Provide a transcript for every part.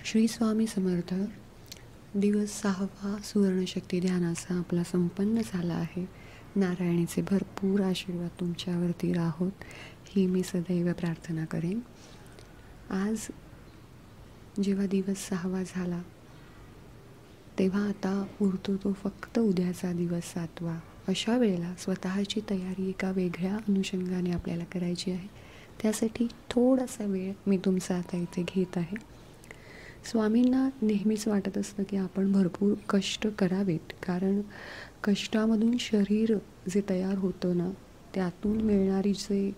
श्री स्वामी समर्थ. दिवस 6वा सुवर्णशक्ती ध्यानाचा आपला संपन्न झाला आहे. नारायणीचे भरपूर आशीर्वाद तुमच्यावरती राहोत ही मी सदैव प्रार्थना करेन. आज जेव्हा दिवस 6वा झाला तेव्हा आता उरतो तो फक्त उद्याचा दिवस 7वा. अशा वेळेला स्वतःची तयारी एका वेगळ्या अनुषंगाने आपल्याला करायची आहे. त्यासाठी थोडासा वेळ मी तुमचा आता इथे घेत आहे. स्वामींना नेहमीच वाटत असतं की आपण भरपूर कष्ट करावेत, कारण कष्टामधून शरीर जे तयार होतं ना, त्यातून मिळणारी जे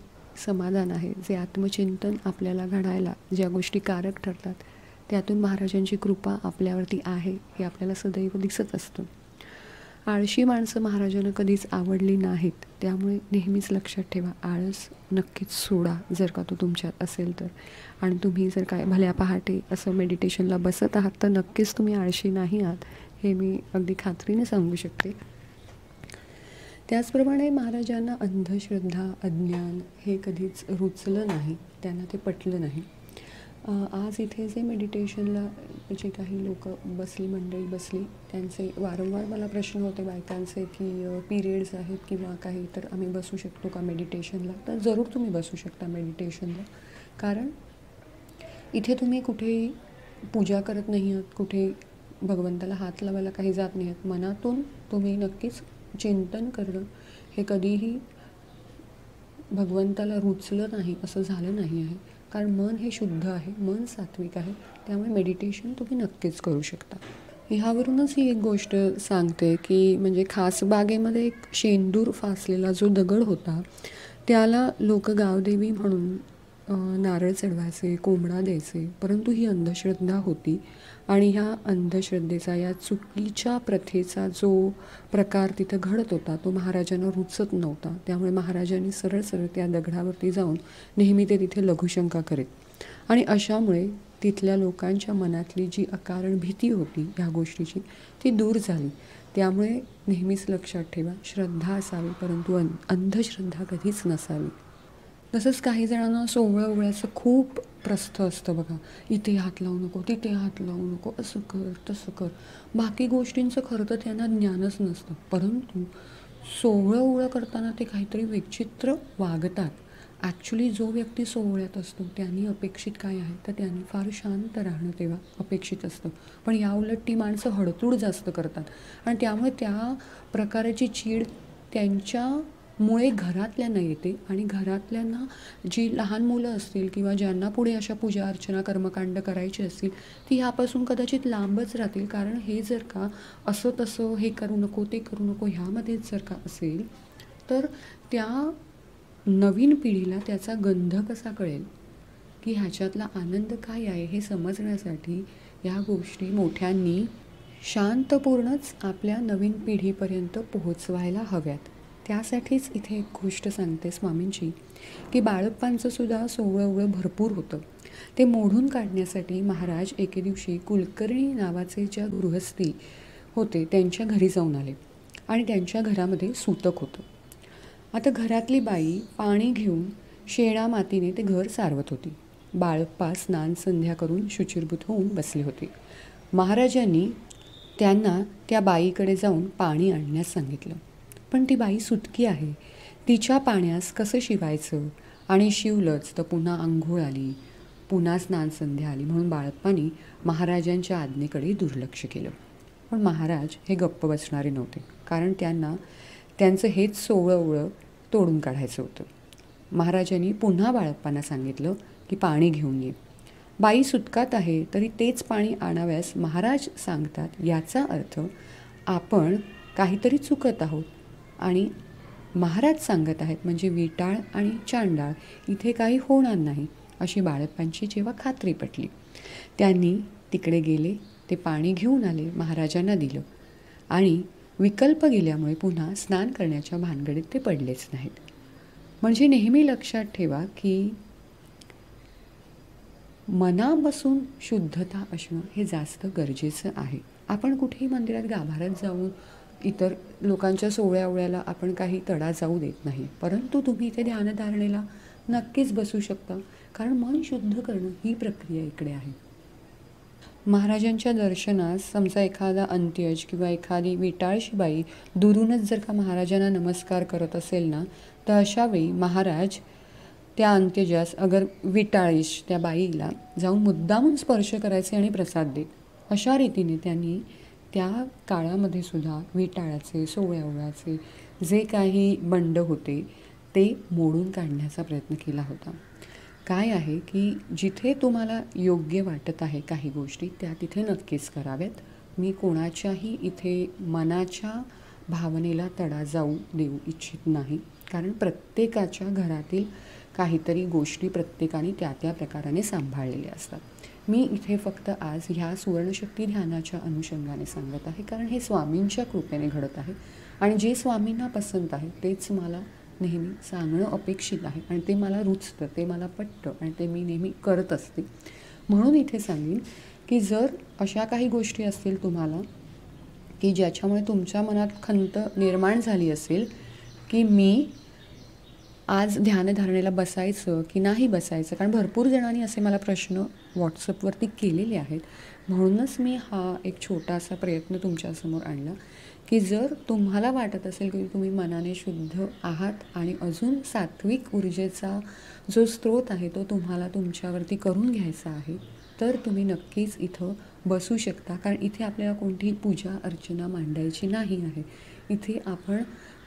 समाधान आहे, जे आत्मचिंतन आपल्याला घडायला ज्या गोष्टी कारक ठरतात, त्यातून महाराजांची कृपा आपल्यावरती आहे हे आपल्याला सदैव दिसत असतं. आळशी माणसं महाराजांना कधीच आवडली नाहीत. त्यामुळे नेहमीच लक्षात ठेवा, आळस नक्कीच सोडा जर का तो तुमच्यात असेल तर. आणि तुम्ही जर काय भल्या पहाटे असं मेडिटेशनला बसत आहात तर नक्कीच तुम्ही आळशी नाही आहात हे मी अगदी खात्रीने सांगू शकते. त्याचप्रमाणे महाराजांना अंधश्रद्धा, अज्ञान हे कधीच रुचलं नाही, त्यांना ते पटलं नाही. आज इथे जे मेडिटेशनला जे काही लोक मंडळी बसली, त्यांचे वारंवार मला प्रश्न होते बायकांचे की पिरियड्स आहेत किंवा काही, तर आम्ही बसू शकतो का मेडिटेशनला. तर जरूर तुम्ही बसू शकता मेडिटेशनला, कारण इथे तुम्ही कुठेही पूजा करत नाही आहात, कुठे भगवंताला हात लावायला काही जात नाही आहात. मनातून तुम्ही नक्कीच चिंतन करणं हे कधीही भगवंताला रुचलं नाही असं झालं नाही आहे, कारण मन हे शुद्ध आहे, मन सात्विक आहे. त्यामुळे मेडिटेशन तुम्ही नक्कीच करू शकता. ह्यावरूनच ही एक गोष्ट सांगते की म्हणजे खास बागेमध्ये एक शेंदूर फासलेला जो दगड होता, त्याला लोक गावदेवी म्हणून नारळ चढवायचे, कोंबडा द्यायचे. परंतु ही अंधश्रद्धा होती आणि ह्या अंधश्रद्धेचा, या चुकीच्या प्रथेचा जो प्रकार तिथं घडत होता तो महाराजांना रुचत नव्हता. त्यामुळे महाराजांनी सरळ सरळ त्या दगडावरती जाऊन नेहमी ते तिथे लघुशंका करीत. आणि अशामुळे तिथल्या लोकांच्या मनातली जी अकारण भीती होती ह्या गोष्टीची, ती दूर झाली. त्यामुळे नेहमीच लक्षात ठेवा, श्रद्धा असावी परंतु अंधश्रद्धा कधीच नसावी. तसंच काही जणांना सोवळं खूप प्रस्थ असतं बघा, इथे हात लावू नको, तिथे हात लावू नको, असं कर तसं कर. बाकी गोष्टींचं खरं तर त्यांना ज्ञानच नसतं, परंतु सोवळं करताना ते काहीतरी विचित्र वागतात. ॲक्च्युली जो व्यक्ती सोवळ्यात असतो त्यांनी अपेक्षित काय आहे, तर त्यांनी फार शांत राहणं तेव्हा अपेक्षित असतं. पण याउलट ती माणसं हडतूड जास्त करतात आणि त्यामुळे त्या प्रकाराची चीड त्यांच्यामुळे घरातल्यांना येते. आणि घरातल्यांना जी लहान मुलं असतील किंवा ज्यांना पुढे अशा पूजा अर्चना कर्मकांड करायची असतील, ती ह्यापासून कदाचित लांबच राहतील. कारण हे जर का असं तसं हे करू नको ते करू नको ह्यामध्येच जर का असेल, तर त्या नवीन पिढीला त्याचा गंध कसा कळेल, की ह्याच्यातला आनंद काय आहे हे समजण्यासाठी ह्या गोष्टी मोठ्यांनी शांतपूर्णच आपल्या नवीन पिढीपर्यंत पोहोचवायला हव्यात. त्यासाठीच इथे एक गोष्ट सांगते स्वामींची, की बाळप्पांचं सुद्धा सोवळं भरपूर होतं. ते मोडून काढण्यासाठी महाराज एके दिवशी कुलकर्णी नावाचे ज्या गृहस्थी होते त्यांच्या घरी जाऊन आले आणि त्यांच्या घरामध्ये सूतक होतं. आता घरातली बाई पाणी घेऊन शेणा मातीने ते घर सारवत होती. बाळप्पा स्नान संध्या करून शुचिर्भूत होऊन बसले होते. महाराजांनी त्यांना त्या बाईकडे जाऊन पाणी आणण्यास सांगितलं. पण ती बाई सुटकी आहे, तिच्या पाण्यास कसं शिवायचं, आणि शिवलंच तर पुन्हा आंघोळ आली, पुन्हा स्नान संध्या आली, म्हणून बाळप्पांनी महाराजांच्या आज्ञेकडे दुर्लक्ष केलं. पण महाराज हे गप्प बसणारे नव्हते, कारण त्यांना त्यांचं हेच सोवळं तोडून काढायचं होतं. महाराजांनी पुन्हा बाळप्पांना सांगितलं की पाणी घेऊन ये. बाई सुटकात आहे तरी तेच पाणी आणाव्यास महाराज सांगतात, याचा अर्थ आपण काहीतरी चुकत आहोत आणि महाराज सांगत आहेत म्हणजे विटाळ आणि चांडाळ इथे काही होणार नाही, अशी बाळप्पांची जेव्हा खात्री पटली, त्यांनी तिकडे गेले, ते पाणी घेऊन आले, महाराजांना दिलं आणि विकल्प गेल्यामुळे पुन्हा स्नान करण्याच्या भानगडीत ते पडलेच नाहीत. म्हणजे नेहमी लक्षात ठेवा की मनापासून शुद्धता असणं हे जास्त गरजेचं आहे. आपण कुठेही मंदिरात गाभाऱ्यात जाऊन इतर लोकांच्या सोवळ्यावळ्याला आपण काही तडा जाऊ देत नाही, परंतु तुम्ही इथे ध्यानधारणेला नक्कीच बसू शकता, कारण मन शुद्ध करणं ही प्रक्रिया इकडे आहे. महाराजांच्या दर्शनास समजा एखादा अंत्यज किंवा एखादी विटाळशी बाई दुरूनच जर का महाराजांना नमस्कार करत असेल ना, तर अशावेळी महाराज त्या अंत्यजास अगर विटाळीश त्या बाईला जाऊन मुद्दामून स्पर्श करायचे आणि प्रसाद देत. अशा रीतीने त्यांनी त्या काळामध्ये सुद्धा विटाळाचे, सोवळ्याओवळ्याचे जे काही बंड होते ते मोडून काढण्याचा प्रयत्न केला होता. काय आहे की जिथे तुम्हाला योग्य वाटत आहे काही गोष्टी त्या तिथे नक्कीच कराव्यात. मी कोणाच्याही इथे मनाच्या भावनेला तडा जाऊ देऊ इच्छित नाही, कारण प्रत्येकाच्या घरातील काहीतरी गोष्टी प्रत्येकाने त्या त्या प्रकाराने सांभाळलेल्या असतात. मी इथे फक्त आज ह्या सुवर्णशक्ती ध्यानाच्या अनुषंगाने सांगत आहे, कारण हे स्वामींच्या कृपेने घडत आहे आणि जे स्वामींना पसंत आहे तेच मला नेहमी सांगणं अपेक्षित आहे आणि ते मला रुचतं, ते मला पटतं आणि ते मी नेहमी करत असते. म्हणून इथे सांगेन की जर अशा काही गोष्टी असतील तुम्हाला की ज्याच्यामुळे तुमच्या मनात खंत निर्माण झाली असेल की मी आज ध्यानधारणेला बसायचं की नाही बसायचं, कारण भरपूर जणांनी असे मला प्रश्न व्हॉट्सअपवरती केलेले आहेत, म्हणूनच मी हा एक छोटासा प्रयत्न तुमच्यासमोर आणला की जर तुम्हाला वाटत असेल की तुम्ही मनाने शुद्ध आहात आणि अजून सात्विक ऊर्जेचा जो स्रोत आहे तो तुम्हाला तुमच्यावरती करून घ्यायचा आहे, तर तुम्ही नक्कीच इथं बसू शकता. कारण इथे आपल्याला कोणतीही पूजा अर्चना मांडायची नाही आहे. इथे आपण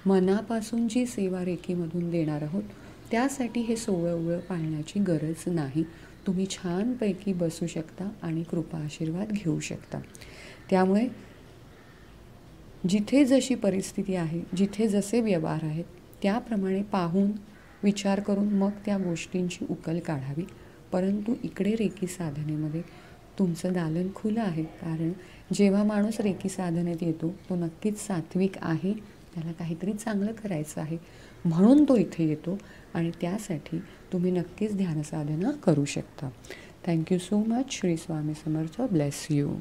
मनापासून जी सेवा रेकीमधून देणार आहोत त्यासाठी हे सोवळं पाळण्याची गरज नाही. तुम्ही छानपैकी बसू शकता आणि कृपा आशीर्वाद घेऊ शकता. त्यामुळे जिथे जशी परिस्थिती आहे, जिथे जसे व्यवहार आहेत त्याप्रमाणे पाहून विचार करून मग त्या गोष्टींची उकल काढावी. परंतु इकडे रेकी साधनेमध्ये तुमचं दालन खुलं आहे, कारण जेव्हा माणूस रेकी साधनेत येतो तो नक्कीच सात्विक आहे, त्याला काहीतरी चांगलं करायचं आहे म्हणून तो इथे येतो आणि त्यासाठी तुम्ही नक्कीच ध्यानसाधना करू शकता. Thank you so much. Shri Swami Samarth. Bless you.